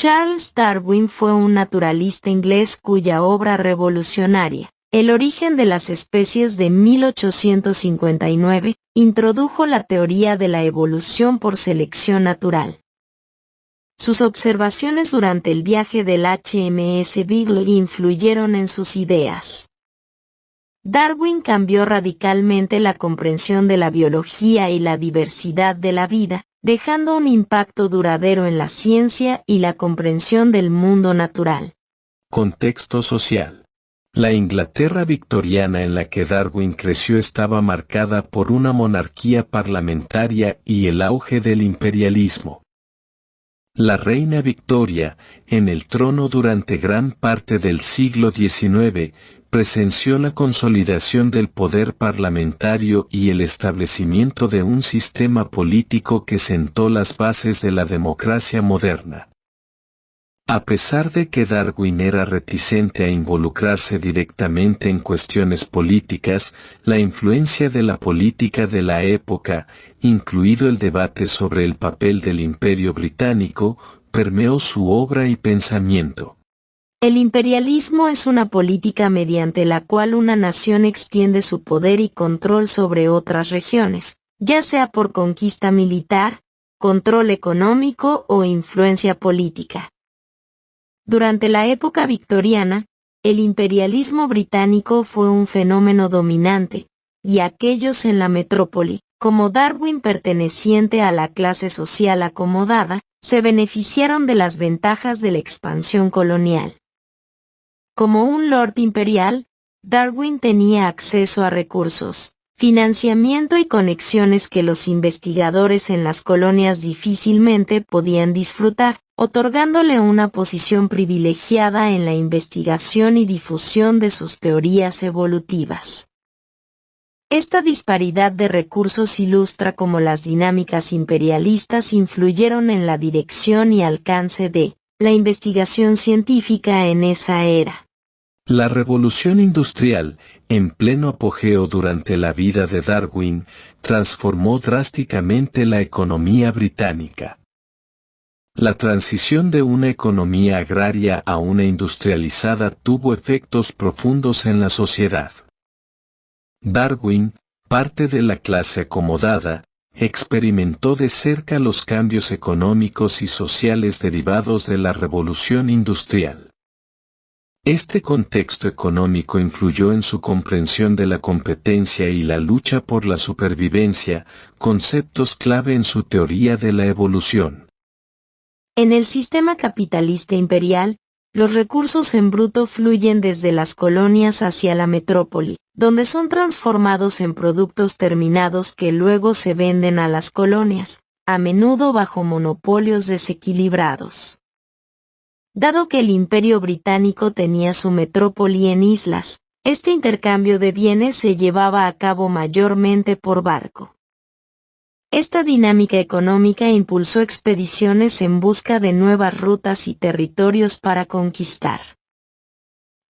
Charles Darwin fue un naturalista inglés cuya obra revolucionaria, El origen de las especies de 1859, introdujo la teoría de la evolución por selección natural. Sus observaciones durante el viaje del HMS Beagle influyeron en sus ideas. Darwin cambió radicalmente la comprensión de la biología y la diversidad de la vida, dejando un impacto duradero en la ciencia y la comprensión del mundo natural. Contexto social. La Inglaterra victoriana en la que Darwin creció estaba marcada por una monarquía parlamentaria y el auge del imperialismo. La reina Victoria, en el trono durante gran parte del siglo XIX, presenció la consolidación del poder parlamentario y el establecimiento de un sistema político que sentó las bases de la democracia moderna. A pesar de que Darwin era reticente a involucrarse directamente en cuestiones políticas, la influencia de la política de la época, incluido el debate sobre el papel del Imperio británico, permeó su obra y pensamiento. El imperialismo es una política mediante la cual una nación extiende su poder y control sobre otras regiones, ya sea por conquista militar, control económico o influencia política. Durante la época victoriana, el imperialismo británico fue un fenómeno dominante, y aquellos en la metrópoli, como Darwin perteneciente a la clase social acomodada, se beneficiaron de las ventajas de la expansión colonial. Como un lord imperial, Darwin tenía acceso a recursos, financiamiento y conexiones que los investigadores en las colonias difícilmente podían disfrutar, otorgándole una posición privilegiada en la investigación y difusión de sus teorías evolutivas. Esta disparidad de recursos ilustra cómo las dinámicas imperialistas influyeron en la dirección y alcance de la investigación científica en esa era. La revolución industrial, en pleno apogeo durante la vida de Darwin, transformó drásticamente la economía británica. La transición de una economía agraria a una industrializada tuvo efectos profundos en la sociedad. Darwin, parte de la clase acomodada, experimentó de cerca los cambios económicos y sociales derivados de la revolución industrial. Este contexto económico influyó en su comprensión de la competencia y la lucha por la supervivencia, conceptos clave en su teoría de la evolución. En el sistema capitalista imperial, los recursos en bruto fluyen desde las colonias hacia la metrópoli, donde son transformados en productos terminados que luego se venden a las colonias, a menudo bajo monopolios desequilibrados. Dado que el Imperio Británico tenía su metrópoli en islas, este intercambio de bienes se llevaba a cabo mayormente por barco. Esta dinámica económica impulsó expediciones en busca de nuevas rutas y territorios para conquistar.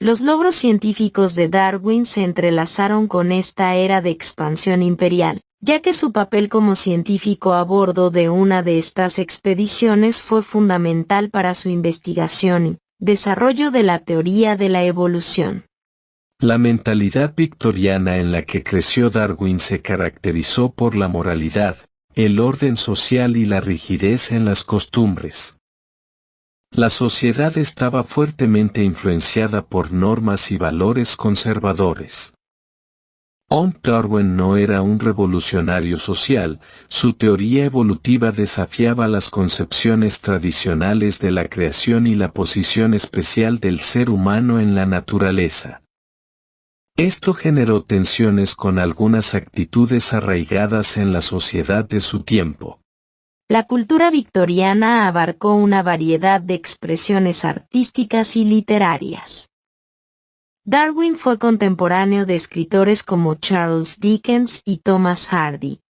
Los logros científicos de Darwin se entrelazaron con esta era de expansión imperial, ya que su papel como científico a bordo de una de estas expediciones fue fundamental para su investigación y desarrollo de la teoría de la evolución. La mentalidad victoriana en la que creció Darwin se caracterizó por la moralidad, el orden social y la rigidez en las costumbres. La sociedad estaba fuertemente influenciada por normas y valores conservadores. Aunque Darwin no era un revolucionario social, su teoría evolutiva desafiaba las concepciones tradicionales de la creación y la posición especial del ser humano en la naturaleza. Esto generó tensiones con algunas actitudes arraigadas en la sociedad de su tiempo. La cultura victoriana abarcó una variedad de expresiones artísticas y literarias. Darwin fue contemporáneo de escritores como Charles Dickens y Thomas Hardy.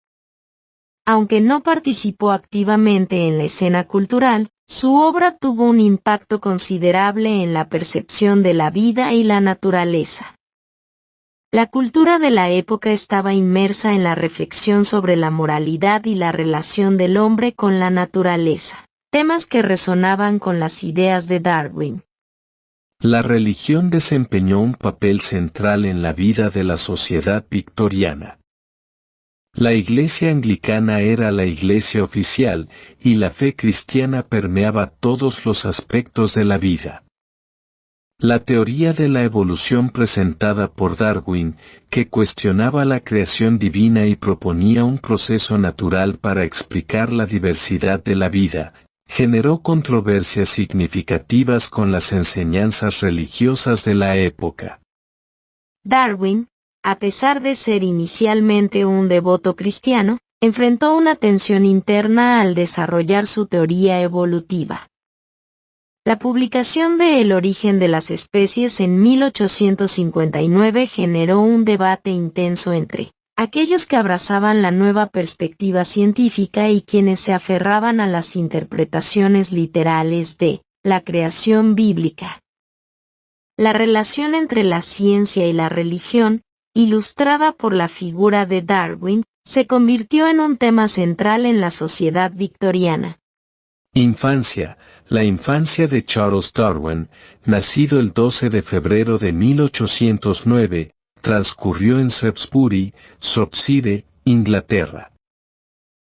Aunque no participó activamente en la escena cultural, su obra tuvo un impacto considerable en la percepción de la vida y la naturaleza. La cultura de la época estaba inmersa en la reflexión sobre la moralidad y la relación del hombre con la naturaleza. temas que resonaban con las ideas de Darwin. La religión desempeñó un papel central en la vida de la sociedad victoriana. La Iglesia anglicana era la iglesia oficial, y la fe cristiana permeaba todos los aspectos de la vida. La teoría de la evolución presentada por Darwin, que cuestionaba la creación divina y proponía un proceso natural para explicar la diversidad de la vida, generó controversias significativas con las enseñanzas religiosas de la época. Darwin, a pesar de ser inicialmente un devoto cristiano, enfrentó una tensión interna al desarrollar su teoría evolutiva. La publicación de El origen de las especies en 1859 generó un debate intenso entre aquellos que abrazaban la nueva perspectiva científica y quienes se aferraban a las interpretaciones literales de la creación bíblica. La relación entre la ciencia y la religión, ilustrada por la figura de Darwin, se convirtió en un tema central en la sociedad victoriana. Infancia. La infancia de Charles Darwin, nacido el 12 de febrero de 1809, transcurrió en Shrewsbury, Shropshire, Inglaterra.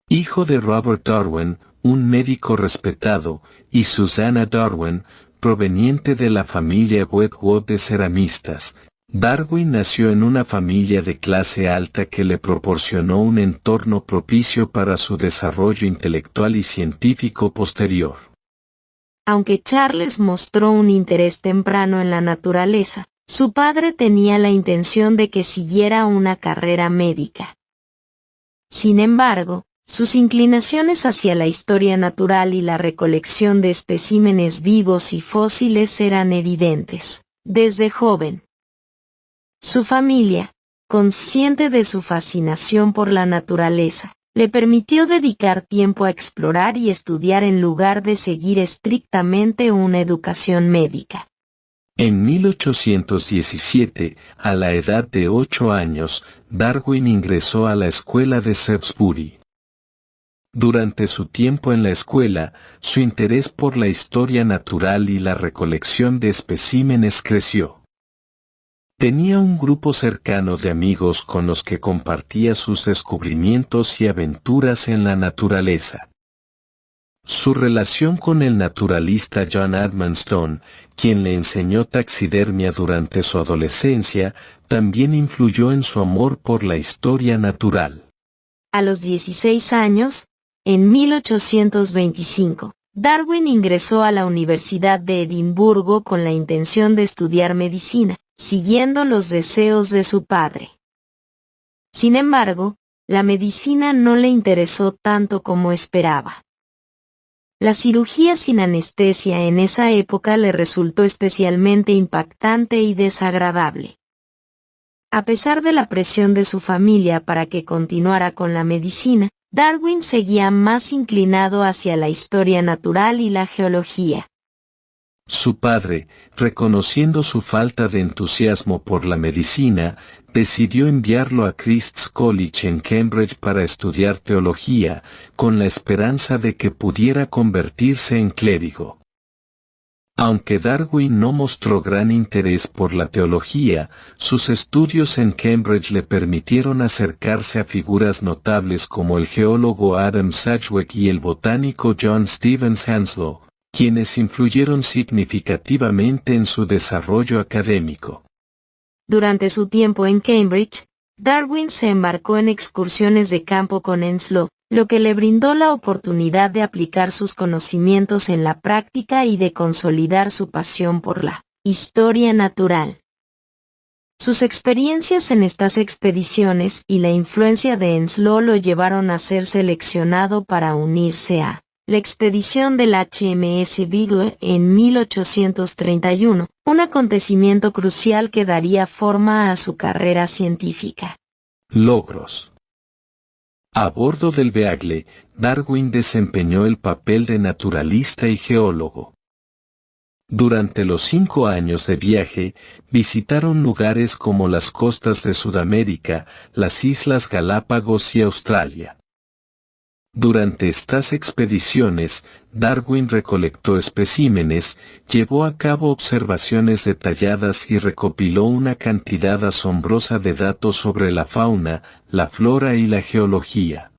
Hijo de Robert Darwin, un médico respetado, y Susanna Darwin, proveniente de la familia Wedgwood de ceramistas, Darwin nació en una familia de clase alta que le proporcionó un entorno propicio para su desarrollo intelectual y científico posterior. Aunque Charles mostró un interés temprano en la naturaleza, su padre tenía la intención de que siguiera una carrera médica. Sin embargo, sus inclinaciones hacia la historia natural y la recolección de especímenes vivos y fósiles eran evidentes, desde joven. Su familia, consciente de su fascinación por la naturaleza, le permitió dedicar tiempo a explorar y estudiar en lugar de seguir estrictamente una educación médica. En 1817, a la edad de 8 años, Darwin ingresó a la escuela de Shrewsbury. Durante su tiempo en la escuela, su interés por la historia natural y la recolección de especímenes creció. Tenía un grupo cercano de amigos con los que compartía sus descubrimientos y aventuras en la naturaleza. Su relación con el naturalista John Edmondstone, quien le enseñó taxidermia durante su adolescencia, también influyó en su amor por la historia natural. A los 16 años, en 1825, Darwin ingresó a la Universidad de Edimburgo con la intención de estudiar medicina, siguiendo los deseos de su padre. Sin embargo, la medicina no le interesó tanto como esperaba. La cirugía sin anestesia en esa época le resultó especialmente impactante y desagradable. A pesar de la presión de su familia para que continuara con la medicina, Darwin seguía más inclinado hacia la historia natural y la geología. Su padre, reconociendo su falta de entusiasmo por la medicina, decidió enviarlo a Christ's College en Cambridge para estudiar teología, con la esperanza de que pudiera convertirse en clérigo. Aunque Darwin no mostró gran interés por la teología, sus estudios en Cambridge le permitieron acercarse a figuras notables como el geólogo Adam Sedgwick y el botánico John Stevens Henslow, quienes influyeron significativamente en su desarrollo académico. Durante su tiempo en Cambridge, Darwin se embarcó en excursiones de campo con Henslow, lo que le brindó la oportunidad de aplicar sus conocimientos en la práctica y de consolidar su pasión por la historia natural. Sus experiencias en estas expediciones y la influencia de Henslow lo llevaron a ser seleccionado para unirse a la expedición del HMS Beagle en 1831, un acontecimiento crucial que daría forma a su carrera científica. Logros. A bordo del Beagle, Darwin desempeñó el papel de naturalista y geólogo. Durante los 5 años de viaje, visitaron lugares como las costas de Sudamérica, las Islas Galápagos y Australia. Durante estas expediciones, Darwin recolectó especímenes, llevó a cabo observaciones detalladas y recopiló una cantidad asombrosa de datos sobre la fauna, la flora y la geología.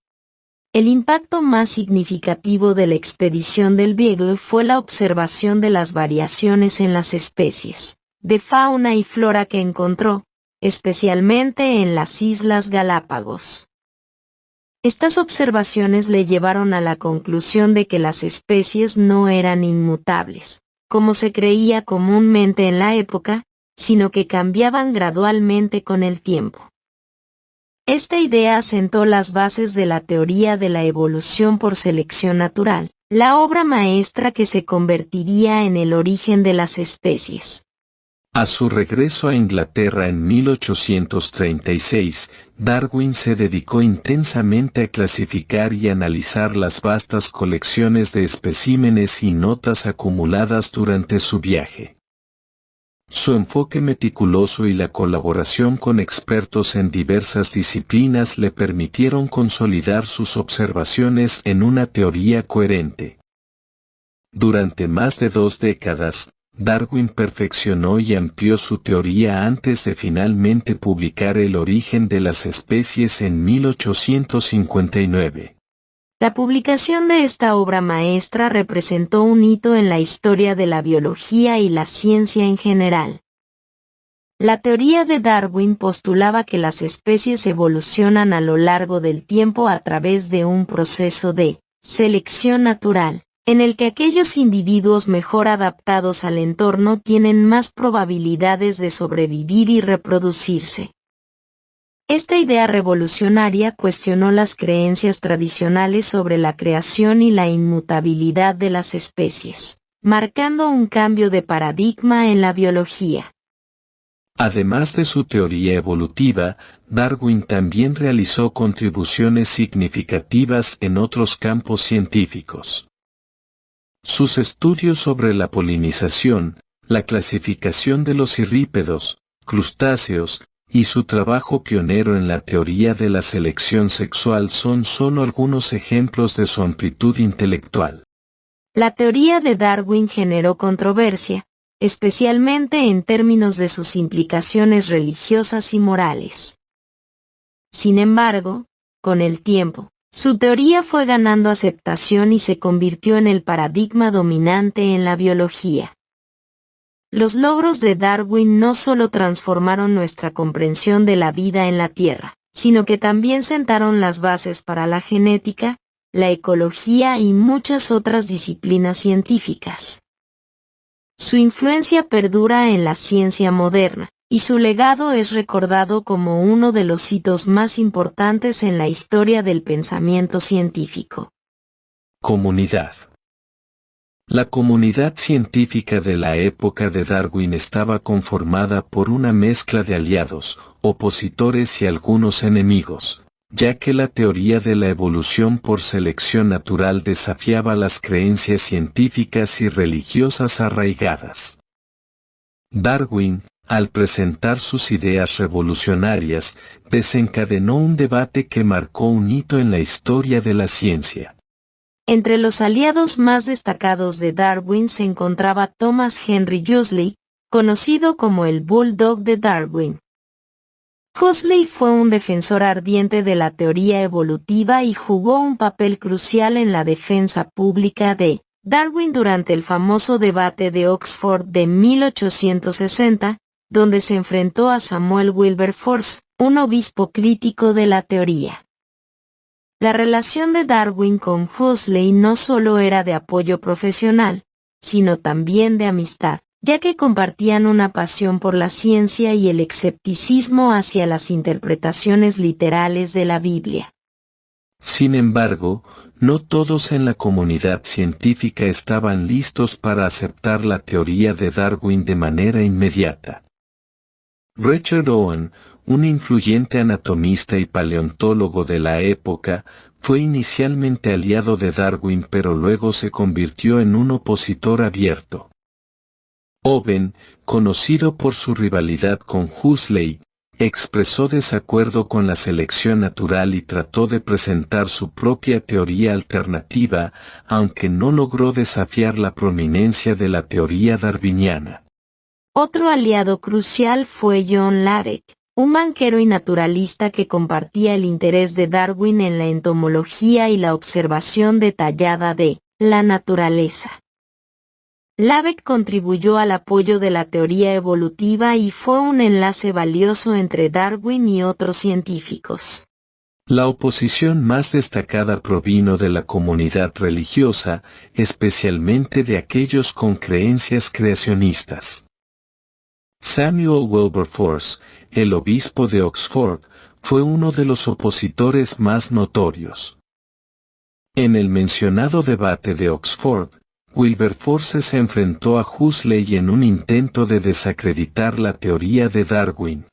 El impacto más significativo de la expedición del Beagle fue la observación de las variaciones en las especies de fauna y flora que encontró, especialmente en las Islas Galápagos. Estas observaciones le llevaron a la conclusión de que las especies no eran inmutables, como se creía comúnmente en la época, sino que cambiaban gradualmente con el tiempo. Esta idea asentó las bases de la teoría de la evolución por selección natural, la obra maestra que se convertiría en el origen de las especies. A su regreso a Inglaterra en 1836, Darwin se dedicó intensamente a clasificar y analizar las vastas colecciones de especímenes y notas acumuladas durante su viaje. Su enfoque meticuloso y la colaboración con expertos en diversas disciplinas le permitieron consolidar sus observaciones en una teoría coherente. Durante más de 2 décadas, Darwin perfeccionó y amplió su teoría antes de finalmente publicar El origen de las especies en 1859. La publicación de esta obra maestra representó un hito en la historia de la biología y la ciencia en general. La teoría de Darwin postulaba que las especies evolucionan a lo largo del tiempo a través de un proceso de selección natural, en el que aquellos individuos mejor adaptados al entorno tienen más probabilidades de sobrevivir y reproducirse. Esta idea revolucionaria cuestionó las creencias tradicionales sobre la creación y la inmutabilidad de las especies, marcando un cambio de paradigma en la biología. Además de su teoría evolutiva, Darwin también realizó contribuciones significativas en otros campos científicos. Sus estudios sobre la polinización, la clasificación de los cirrípedos, crustáceos, y su trabajo pionero en la teoría de la selección sexual son solo algunos ejemplos de su amplitud intelectual. La teoría de Darwin generó controversia, especialmente en términos de sus implicaciones religiosas y morales. Sin embargo, con el tiempo, su teoría fue ganando aceptación y se convirtió en el paradigma dominante en la biología. Los logros de Darwin no solo transformaron nuestra comprensión de la vida en la Tierra, sino que también sentaron las bases para la genética, la ecología y muchas otras disciplinas científicas. Su influencia perdura en la ciencia moderna, y su legado es recordado como uno de los hitos más importantes en la historia del pensamiento científico. Comunidad. La comunidad científica de la época de Darwin estaba conformada por una mezcla de aliados, opositores y algunos enemigos, ya que la teoría de la evolución por selección natural desafiaba las creencias científicas y religiosas arraigadas. Darwin, al presentar sus ideas revolucionarias, desencadenó un debate que marcó un hito en la historia de la ciencia. Entre los aliados más destacados de Darwin se encontraba Thomas Henry Huxley, conocido como el Bulldog de Darwin. Huxley fue un defensor ardiente de la teoría evolutiva y jugó un papel crucial en la defensa pública de Darwin durante el famoso debate de Oxford de 1860, donde se enfrentó a Samuel Wilberforce, un obispo crítico de la teoría. La relación de Darwin con Huxley no solo era de apoyo profesional, sino también de amistad, ya que compartían una pasión por la ciencia y el escepticismo hacia las interpretaciones literales de la Biblia. Sin embargo, no todos en la comunidad científica estaban listos para aceptar la teoría de Darwin de manera inmediata. Richard Owen, un influyente anatomista y paleontólogo de la época, fue inicialmente aliado de Darwin pero luego se convirtió en un opositor abierto. Owen, conocido por su rivalidad con Huxley, expresó desacuerdo con la selección natural y trató de presentar su propia teoría alternativa, aunque no logró desafiar la prominencia de la teoría darwiniana. Otro aliado crucial fue John Lubbock, un banquero y naturalista que compartía el interés de Darwin en la entomología y la observación detallada de la naturaleza. Lubbock contribuyó al apoyo de la teoría evolutiva y fue un enlace valioso entre Darwin y otros científicos. La oposición más destacada provino de la comunidad religiosa, especialmente de aquellos con creencias creacionistas. Samuel Wilberforce, el obispo de Oxford, fue uno de los opositores más notorios. En el mencionado debate de Oxford, Wilberforce se enfrentó a Huxley en un intento de desacreditar la teoría de Darwin.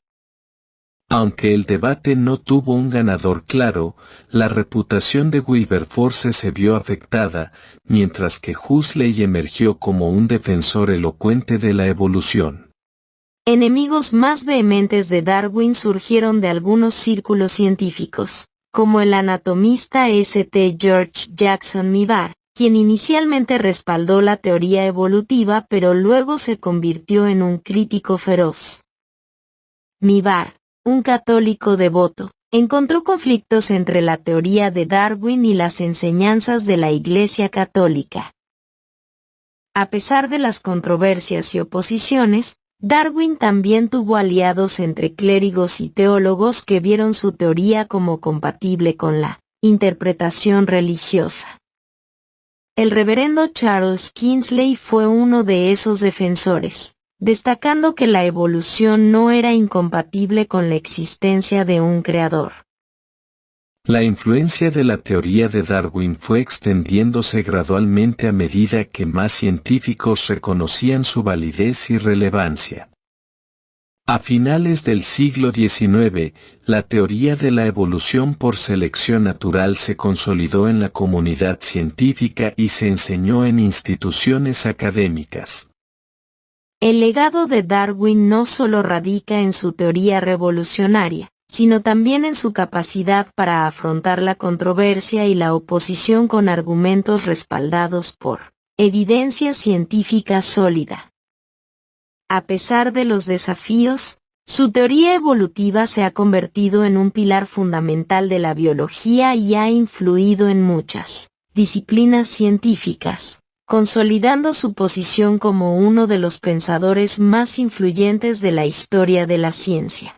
Aunque el debate no tuvo un ganador claro, la reputación de Wilberforce se vio afectada, mientras que Huxley emergió como un defensor elocuente de la evolución. Enemigos más vehementes de Darwin surgieron de algunos círculos científicos, como el anatomista St. George Jackson Mivart, quien inicialmente respaldó la teoría evolutiva pero luego se convirtió en un crítico feroz. Mivart, un católico devoto, encontró conflictos entre la teoría de Darwin y las enseñanzas de la Iglesia Católica. A pesar de las controversias y oposiciones, Darwin también tuvo aliados entre clérigos y teólogos que vieron su teoría como compatible con la interpretación religiosa. El reverendo Charles Kingsley fue uno de esos defensores, destacando que la evolución no era incompatible con la existencia de un creador. La influencia de la teoría de Darwin fue extendiéndose gradualmente a medida que más científicos reconocían su validez y relevancia. A finales del siglo XIX, la teoría de la evolución por selección natural se consolidó en la comunidad científica y se enseñó en instituciones académicas. El legado de Darwin no solo radica en su teoría revolucionaria, sino también en su capacidad para afrontar la controversia y la oposición con argumentos respaldados por evidencia científica sólida. A pesar de los desafíos, su teoría evolutiva se ha convertido en un pilar fundamental de la biología y ha influido en muchas disciplinas científicas, consolidando su posición como uno de los pensadores más influyentes de la historia de la ciencia.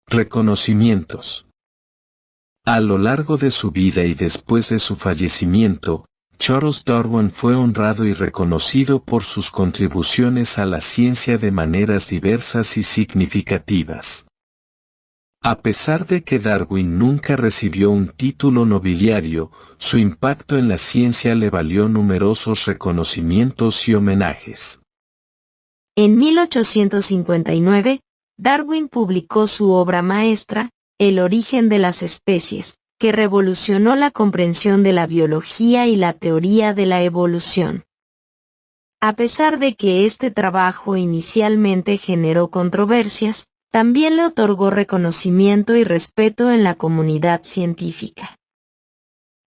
Reconocimientos. A lo largo de su vida y después de su fallecimiento, Charles Darwin fue honrado y reconocido por sus contribuciones a la ciencia de maneras diversas y significativas. A pesar de que Darwin nunca recibió un título nobiliario, su impacto en la ciencia le valió numerosos reconocimientos y homenajes. En 1859, Darwin publicó su obra maestra, El origen de las especies, que revolucionó la comprensión de la biología y la teoría de la evolución. A pesar de que este trabajo inicialmente generó controversias, también le otorgó reconocimiento y respeto en la comunidad científica.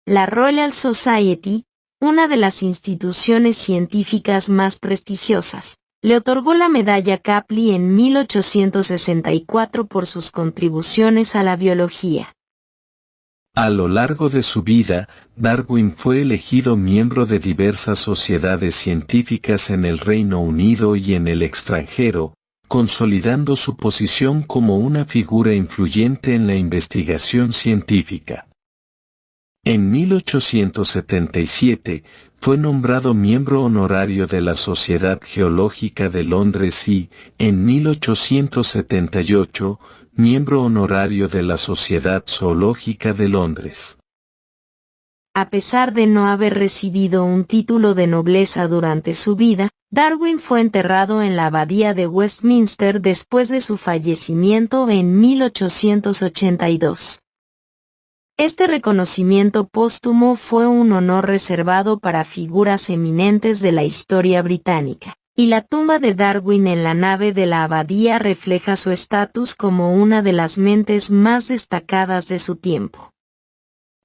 La Royal Society, una de las instituciones científicas más prestigiosas, le otorgó la medalla Capley en 1864 por sus contribuciones a la biología. A lo largo de su vida, Darwin fue elegido miembro de diversas sociedades científicas en el Reino Unido y en el extranjero, consolidando su posición como una figura influyente en la investigación científica. En 1877, fue nombrado miembro honorario de la Sociedad Geológica de Londres y, en 1878, miembro honorario de la Sociedad Zoológica de Londres. A pesar de no haber recibido un título de nobleza durante su vida, Darwin fue enterrado en la Abadía de Westminster después de su fallecimiento en 1882. Este reconocimiento póstumo fue un honor reservado para figuras eminentes de la historia británica, y la tumba de Darwin en la nave de la abadía refleja su estatus como una de las mentes más destacadas de su tiempo.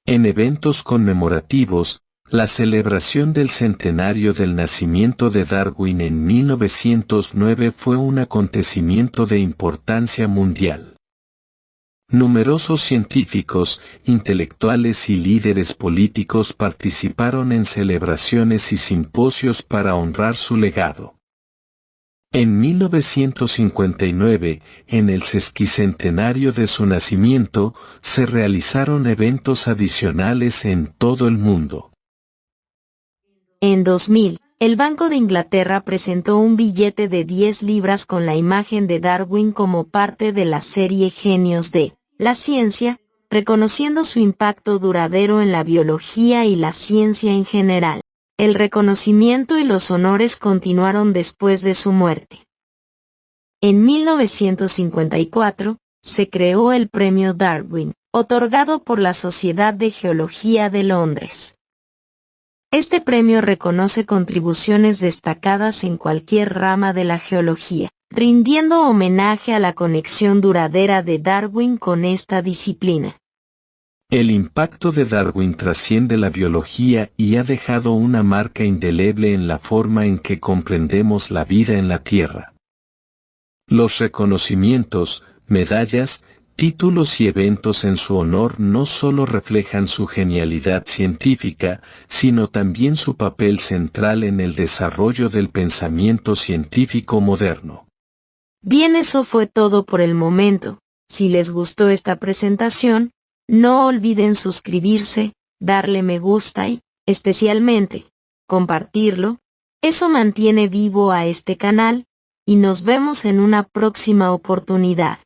En eventos conmemorativos, la celebración del centenario del nacimiento de Darwin en 1909 fue un acontecimiento de importancia mundial. Numerosos científicos, intelectuales y líderes políticos participaron en celebraciones y simposios para honrar su legado. En 1959, en el sesquicentenario de su nacimiento, se realizaron eventos adicionales en todo el mundo. En 2000, el Banco de Inglaterra presentó un billete de 10 libras con la imagen de Darwin como parte de la serie Genios de la Ciencia, reconociendo su impacto duradero en la biología y la ciencia en general. El reconocimiento y los honores continuaron después de su muerte. En 1954, se creó el Premio Darwin, otorgado por la Sociedad de Geología de Londres. Este premio reconoce contribuciones destacadas en cualquier rama de la geología, rindiendo homenaje a la conexión duradera de Darwin con esta disciplina. El impacto de Darwin trasciende la biología y ha dejado una marca indeleble en la forma en que comprendemos la vida en la Tierra. Los reconocimientos, medallas, títulos y eventos en su honor no solo reflejan su genialidad científica, sino también su papel central en el desarrollo del pensamiento científico moderno. Bien, eso fue todo por el momento. Si les gustó esta presentación, no olviden suscribirse, darle me gusta y, especialmente, compartirlo. Eso mantiene vivo a este canal, y nos vemos en una próxima oportunidad.